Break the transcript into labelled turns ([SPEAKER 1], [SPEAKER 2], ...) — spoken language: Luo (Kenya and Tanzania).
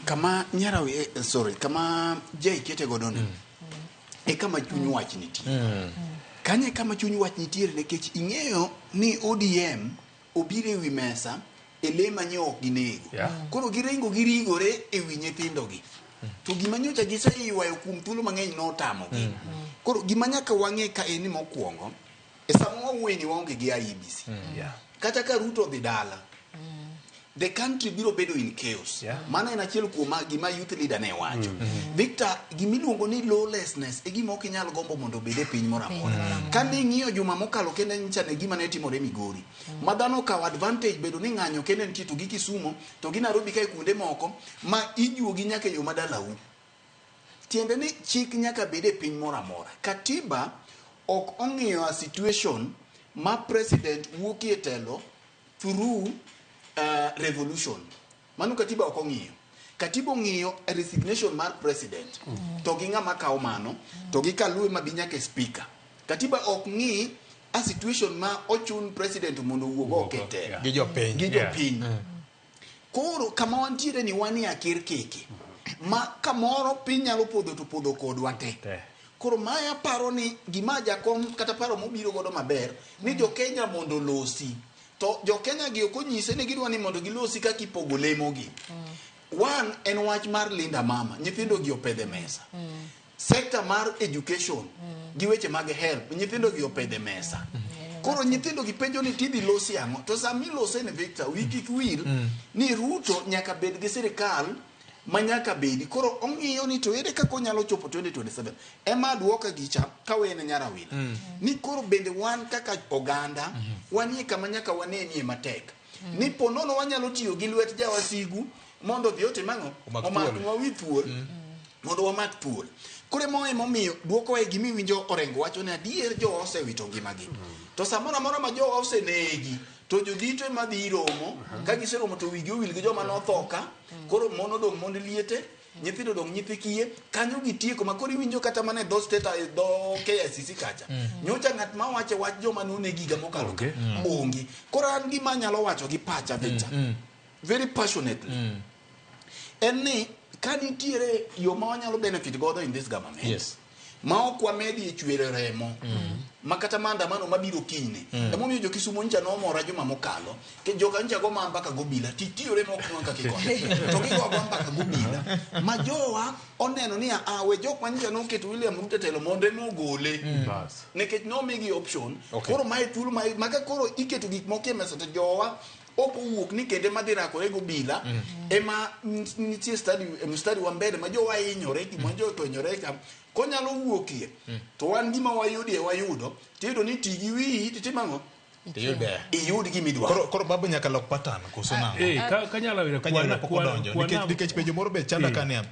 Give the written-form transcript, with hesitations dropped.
[SPEAKER 1] kama nyarawe sorry kama jay kete godone e kama chuny wach nitie kanye kama chuny wach nitie nikech ing'eyo ni ODM obire wi mesa ele manyo ginego koro girengo girigore e wi nyithindo gi to gima nyocha giseywayo kum thuolo mang'eny notamo gi koro gima nyaka wang'e ka eni mokwongo e sama waweni waonge gi IEBC kata ka Ruto dhi dala the country biro bedo in chaos mana en achiel kuom gima youth leader ne wacho Victor gimiluongo ni lawlessness e gima ok inyal gombo mondo obed e piny moro amora ka ne ng'iyo juma mokalo kende nyicha ne gima ne timore Migori ma dhano kawo advantage bedo ni ng'anyo kende nitie to gi Kisumu to gi Nairobi kae kuonde moko ma ijuogi nyaka yo madalau tiende ni chik nyaka bed e piny moro amora katiba ok ong'iyo a situation ma president wuokie telo through revolution mano katiba ok ong'iyo katiba ong'iyo resignation mar president to gi ng'ama kawo mano to gi kaluwe mabinyake speaker katiba ok ng'i a situation ma ochun president mondo wuog okete
[SPEAKER 2] gi jopiny
[SPEAKER 1] koro kama wantiere ni wanie akir keke ma kamoro piny nyalo podho to podho kodwa te koro maya paro ni gima jakom kata paro mobiro godo maber ni jo Kenya mondo losi to jo Kenya gi okonyise ni gidwa ni mondo gilosi kaka ipogo lemo gi one en wach mar linda mama nyithindo gi opedhe mesa sector mar education gi weche mag health nyithindo gi opedhe mesa koro nyithindo gi penjo ni tidhi losi ang'o to sami lose ne Victor wiki kwil ni Ruto nyaka bed gi sirikal manyaka bedi koro ong'iyo ni to ere kako nyalo chopo 2027 ema duoka gicha kawene nyarawil ni koro bende wan kaka oganda wanie kama nyaka wanenie matek ni ponono wanyalo tiyo gi lwet jawasigu mondo dhi ote mang'o omakwa wi thuol mondo wamak thuol kore momiyo duoko e gimi winjo orengo wacho ni adier jo osewito ngimagi to samora mora ma jo osenegi to jodito ema dhi romo ka giseromo to wigi owil gi joma nothoka koro mono dong' mond liete nyithindo dong' nyithi kiye kanyo gitieko makoro iwinjo kata mana dho state dho KICC kacha nyocha ng'at ma wache wach joma nonegi higa mokalo onge koro an gima nyalo wacho gi pacha Victor very passionately en ni ka nitiere yo ma wanyalo benefit godo in this government ma ok wamedi e chwere remo ma kata maandamano mabiro kine emomiyo jo Kisumu ncha nomora juma mokalo ke joka ncha go mamba ka gobila titiyore mok nwa ka kikone to gigo mamba ka gobila ma jowa oneno ni awe jok mancha no keto William Ruto telo monde mogole nekech no migi option koro mai thulu mai maka koro iketo gik mokie mesa to jowa opo wuok ni kende madira ko ego bila ema nitie study wa mbele ma jowa inyore ki monjo to inyore ka konyalo wuokie to wan gima wayudo tiyudo ni tigi wi titimang'o iyud gimi dwaro
[SPEAKER 2] koro babu nyaka lok pattern koso na
[SPEAKER 3] kanyala wira
[SPEAKER 2] kanyala pok odonjo nikech pejo moro be chanda kania